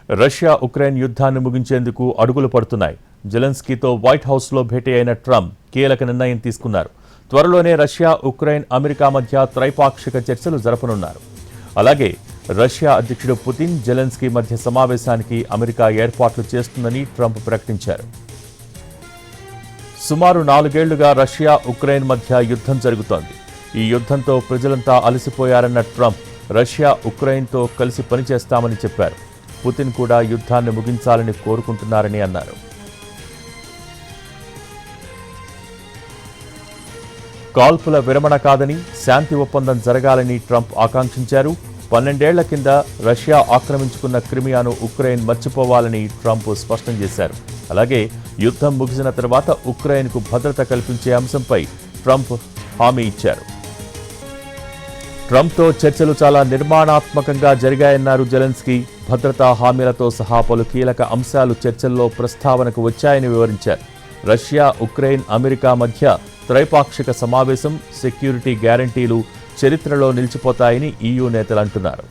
Russia Ukraine యుద్ధాన్ని ముగించేందుకు అడుగులు పడుతున్నాయి. జెలెన్స్కీతో వైట్ హౌస్లో భేటీ అయిన ట్రంప్ కీలక నిర్ణయం తీసుకున్నారు. త్వరలోనే రష్యా, ఉక్రెయిన్, అమెరికా మధ్య త్రైపాక్షిక చర్చలు జరపనున్నారు. అలాగే రష్యా అధ్యక్షుడు పుతిన్, జెలెన్స్కీ మధ్య సమావేశానికి అమెరికా ఏర్పాట్లు చేస్తుందని ట్రంప్ ప్రకటించారు. సుమారు 4 ఏళ్లుగా రష్యా, ఉక్రెయిన్ మధ్య యుద్ధం జరుగుతోంది. ఈ యుద్ధంతో ప్రజలంతా అలసిపోయారన్న ట్రంప్ రష్యా, ఉక్రెయిన్తో కలిసి పనిచేస్తామని చెప్పారు. పుతిన్ కూడా యుద్ధాన్ని ముగించాలని కోరుకుంటున్నారని అన్నారు. కాల్పుల విరమణ కాదని శాంతి ఒప్పందం జరగాలని ట్రంప్ ఆకాంక్షించారు. 12 ఏళ్ల కింద రష్యా ఆక్రమించుకున్న క్రిమియాను ఉక్రెయిన్ మర్చిపోవాలని ట్రంప్ స్పష్టం చేశారు. అలాగే యుద్ధం ముగిసిన తర్వాత ఉక్రెయిన్కు భద్రత కల్పించే అంశంపై ట్రంప్ హామీ ఇచ్చారు. ట్రంప్తో చర్చలు చాలా నిర్మాణాత్మకంగా జరిగాయన్నారు జెలెన్స్కీ. భద్రతా హామీలతో సహా పలు కీలక అంశాలు చర్చల్లో ప్రస్తావనకు వచ్చాయని వివరించారు. రష్యా, ఉక్రెయిన్, అమెరికా మధ్య త్రైపాక్షిక సమావేశం, సెక్యూరిటీ గ్యారంటీలు చరిత్రలో నిలిచిపోతాయని EU నేతలు అంటున్నారు.